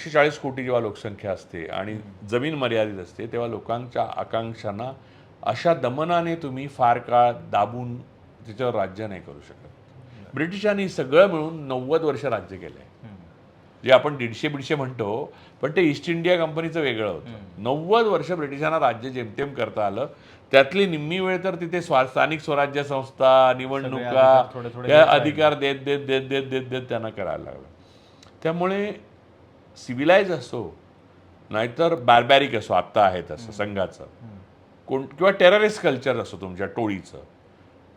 140 कोटी जेव्हा लोकसंख्या असते आणि जमीन मर्यादित असते तेव्हा लोकांच्या आकांक्षांना अशा दमनाने तुम्ही फार काळ दाबून त्याच्यावर राज्य नाही करू शकत. ब्रिटिशांनी सगळं मिळून 90 वर्ष राज्य केलंय. जे आपण 150 म्हणतो, पण ते ईस्ट इंडिया कंपनीचं वेगळं होतं. 90 वर्ष ब्रिटिशांना राज्य जेमतेम करता आलं. त्यातली निम्मी वेळ तर तिथे स्थानिक स्वराज्य संस्था, निवडणुका या अधिकार देत देत देत देत देत देत त्यांना करायला लागलं. त्यामुळे सिव्हिलाइज असो नाहीतर बार्बॅरिक असो, आत्ता आहे तसं संघाचं किंवा टेररिस्ट कल्चर असो तुमच्या टोळीचं,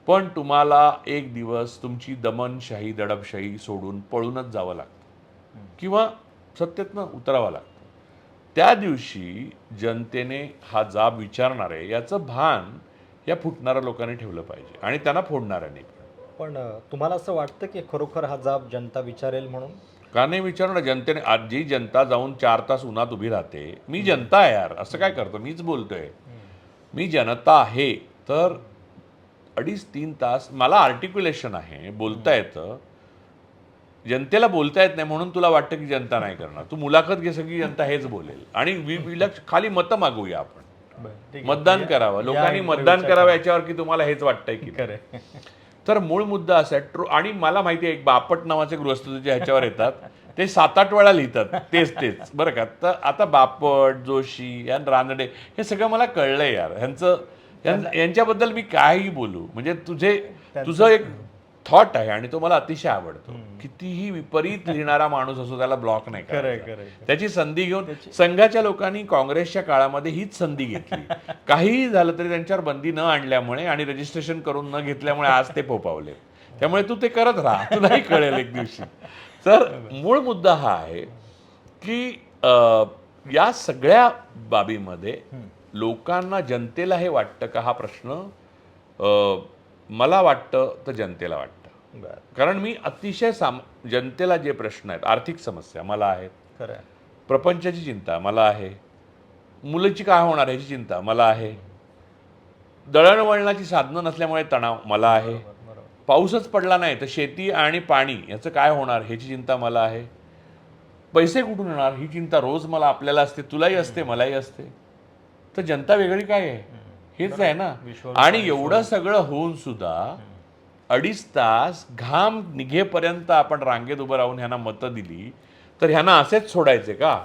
पण तुम्हाला एक दिवस तुमची दमनशाही दडपशाही सोडून पळूनच जावं लागतं किंवा सत्तेतनं उतरावं लागतं. त्या दिवशी जनतेने हा जाब विचारणार आहे याचं भान या फुटणाऱ्या लोकांनी ठेवलं पाहिजे आणि त्यांना फोडणाऱ्यांनी. पण तुम्हाला असं वाटतं की खरोखर हा जाब जनता विचारेल म्हणून? का नाही विचारणार? जनतेने आज जी जनता जाऊन 4 तास उन्हात उभी राहते, मी जनता आहे यार, असं काय करतो? मीच बोलतोय, मी जनता आहे. तर 2.5-3 तास मला आर्टिक्युलेशन आहे, बोलता येतं. जनतेला बोलता येत नाही म्हणून तुला वाटतं की जनता नाही करणार. तू मुलाखत घे, सगळी जनता हेच बोलेल आणि खाली मतं मागूया आपण, मतदान करावं, लोकांनी मतदान करावं याच्यावर की तुम्हाला हेच वाटतंय की. तर मूळ मुद्दा असा आहे. आणि मला माहिती आहे एक बापट नावाचे गृहस्थ जे ह्याच्यावर येतात ते 7-8 वेळा लिहितात तेच बरं का. तर आता बापट, जोशी या रानडे हे सगळं मला कळलंय यार. यांच्याबद्दल मी काहीही बोलू म्हणजे तुझं एक थॉट आहे आणि तो मला अतिशय आवडतो. कितीही विपरीत लिहिणारा माणूस असो त्याला ब्लॉक नाही करायचा. त्याची संधी घेऊन संघाच्या लोकांनी काँग्रेसच्या काळामध्ये हीच संधी घेतली. काहीही झालं तरी त्यांच्यावर बंदी न आणल्यामुळे आणि रजिस्ट्रेशन करून न घेतल्यामुळे आज ते पोपावले. त्यामुळे तू ते करत राहा, तुलाही कळेल एक दिवशी. तर मूळ मुद्दा हा आहे की या सगळ्या बाबीमध्ये लोकांना, जनतेला हे वाटतं का हा प्रश्न, मला वाटतं तर जनतेला वाटतं. कारण मी अतिशय जनतेला जे प्रश्न आहेत, आर्थिक समस्या मला आहेत, प्रपंचाची चिंता मला आहे, मुलाची काय होणार ह्याची चिंता मला आहे, दळणवळणाची साधनं नसल्यामुळे तणाव मला आहे, पाऊसच पडला नाही तर शेती आणि पाणी याचं काय होणार ह्याची चिंता मला आहे, पैसे कुठून येणार ही चिंता रोज मला आपल्याला असते, तुलाही असते, मलाही असते. तर जनता वेगळी काय आहे हेच आहे ना. आणि एवढं सगळं होऊन सुद्धा 2.5 तास घाम निघेपर्यंत आपण रांगेत उभं राहून ह्यांना मतं दिली तर ह्यांना असेच सोडायचे का?